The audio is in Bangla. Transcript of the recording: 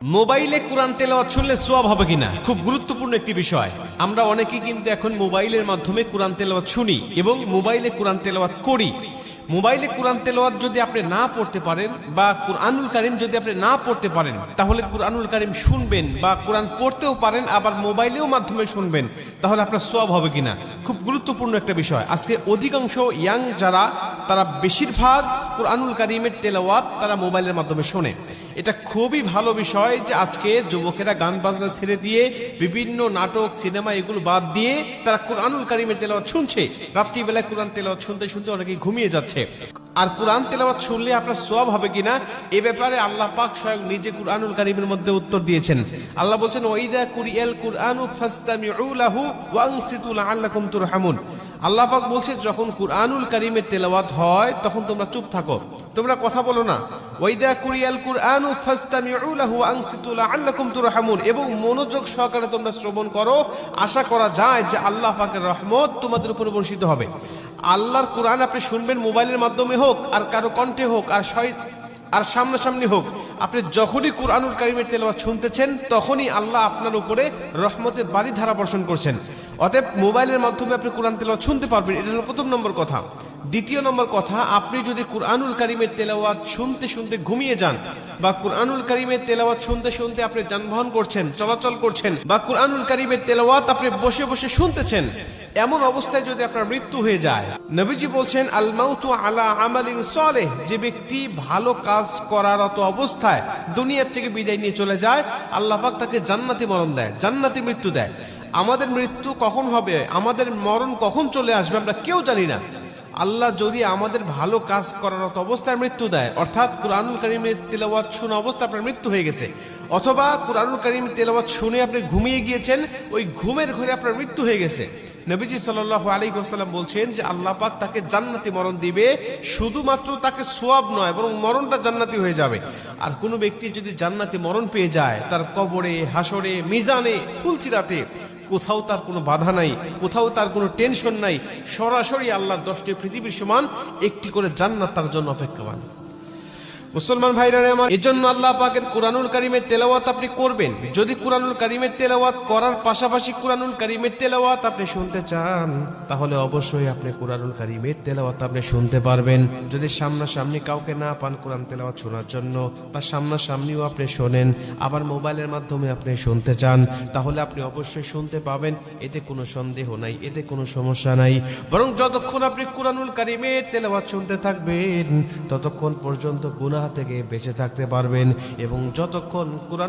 মোবাইলে কোরআন তেলাওয়াত শুনলে সওয়াব হবে কিনা খুব গুরুত্বপূর্ণ একটি বিষয়। আমরা অনেকেই কিন্তু এখন মোবাইলের মাধ্যমে কোরআন তেলাওয়াত শুনি এবং মোবাইলে কোরআন তেলাওয়াত করি। মোবাইলে কোরআন তেলাওয়াত যদি আপনি না পড়তে পারেন বা কুরআনুল কারীম যদি আপনি না পড়তে পারেন, তাহলে কুরআনুল কারীম শুনবেন বা কোরআন পড়তেও পারেন, আবার মোবাইলেও মাধ্যমে শুনবেন, তাহলে আপনার সওয়াব হবে কিনা খুব গুরুত্বপূর্ণ একটা বিষয়। আজকে অধিকাংশ ইয়াং যারা, তারা বেশিরভাগ কুরআনুল কারীমের তেলাওয়াত তারা মোবাইলের মাধ্যমে শোনে। এটা খুবই ভালো বিষয় যে আজকে যুবকেরা গান বাজনা ছেড়ে দিয়ে বিভিন্ন নাটক সিনেমা এগুলো বাদ দিয়ে তারা কুরআনুল কারীমের তেলাওয়াত শুনছে। রাত্রিবেলায় কোরআন তেলাওয়াত শুনতে শুনতে অনেকে ঘুমিয়ে যাচ্ছে। আর কোরআন তেলাওয়াত শুনলে আপনার সওয়াব হবে কিনা এ ব্যাপারে আল্লাহ পাক স্বয়ং নিজে কুরআনুল কারীমের মধ্যে উত্তর দিয়েছেন। আল্লাহ বলছেন, ওয়াইদা কুরিয়াল কুরআনু ফাসতামিউ লাহু ওয়ানসিতু লাআল্লাকুম তুরহামুন। আল্লাহ পাক বলছে, যখন কুরআনুল কারীমের তেলাওয়াত হয় তখন তোমরা চুপ থাকো, তোমরা কথা বলো না। ওয়াইদা কুরিয়াল কুরআনু ফাসতামিউ লাহু ওয়ানসিতু লাআল্লাকুম তুরহামুন, এবং মনোযোগ সহকারে তোমরা শ্রবণ করো, আশা করা যায় যে আল্লাহ পাকের রহমত তোমাদের উপর বর্ষিত হবে। আল্লাহর কোরআন আপনি শুনবেন মোবাইলের মাধ্যমে হোক, আর কারো কণ্ঠে হোক, আর সামনাসামনি হোক, আপনি যখনই কুরআনুল কারীমের তেলাওয়াত শুনতেছেন তখনই আল্লাহ আপনার উপরে রহমতের বারিধারা বর্ষণ করছেন। অতএব মোবাইলের মাধ্যমে আপনি কোরআন তেলাওয়াত শুনতে পারবেন, এটা হলো প্রথম নম্বর কথা। দ্বিতীয় নম্বর কথা, আপনি যদি কুরআনুল কারীমের তেলাওয়াত শুনতে শুনতে ঘুমিয়ে যান, বা কুরআনুল কারীমের তেলাওয়াত শুনতে শুনতে আপনি যানবাহন করছেন, চলাচল করছেন, বা কুরআনুল কারীমের তেলাওয়াত আপনি বসে বসে শুনতেছেন, এমন অবস্থায় যদি আপনার মৃত্যু হয়ে যায়, নবীজি বলছেন, আল মাউতু আলা আমালিন সালেহ, যে ব্যক্তি ভালো কাজ করারত অবস্থায় দুনিয়া থেকে বিদায় নিয়ে চলে যায়, আল্লাহ পাক তাকে জান্নাতি মরণ দেয়, জান্নাতি মৃত্যু দেয়। আমাদের মৃত্যু কখন হবে, আমাদের মরণ কখন চলে আসবে আমরা কেউ জানি না। আল্লাহ যদি আমাদের ভালো কাজ করার অবস্থায় মৃত্যু দেয়, অর্থাৎ কুরআনুল কারীমের তেলাওয়াত শোনা অবস্থায় আপনার মৃত্যু হয়ে গেছে, অথবা কুরআনুল কারীমের তেলাওয়াত শুনে আপনি ঘুমিয়ে গিয়েছেন, ওই ঘুমের ঘরে আপনার মৃত্যু হয়ে গেছে, নবীজি সাল্লাল্লাহু আলাইহি ওয়াসাল্লাম বলছেন যে আল্লাহ পাক তাকে জান্নাতি মরণ দিবে। শুধুমাত্র তাকে সওয়াব নয়, বরং মরণটা জান্নাতি হয়ে যাবে। আর কোনো ব্যক্তি যদি জান্নাতি মরণ পেয়ে যায়, তার কবরে, হাসরে, মিজানে, ফুলচিরাতে কোথাও তার কোনো বাধা নাই, কোথাও তার কোনো টেনশন নাই, সরাসরি আল্লাহর 10টি পৃথিবীর সমান একটি করে জান্নাত তার জন্য অপেক্ষমান। মুসলমান ভাইরা আমার, এজন্য আল্লাহ পাকের কুরআনুল কারীমের তেলাওয়াত আপনি করবেন। যদি কুরআনুল কারীমের তেলাওয়াত করার পাশাপাশি কুরআনুল কারীমের তেলাওয়াত আপনি শুনতে চান, তাহলে অবশ্যই আপনি কুরআনুল কারীমের তেলাওয়াত আপনি শুনতে পারবেন। যদি সামনাসামনি কাউকে না পান কুরআন তেলাওয়াত শোনার জন্য, বা সামনাসামনিও আপনি শোনেন, আবার মোবাইলের মাধ্যমে আপনি শুনতে চান, তাহলে আপনি অবশ্যই শুনতে পাবেন। এতে কোনো সন্দেহ নাই, এতে কোনো সমস্যা নাই। বরং যতক্ষণ আপনি কুরআনুল কারীমের তেলাওয়াত শুনতে থাকবেন, ততক্ষণ পর্যন্ত গুনাহ থেকে বেঁচে থাকতে পারবেন। এবং যতক্ষণ কুরআন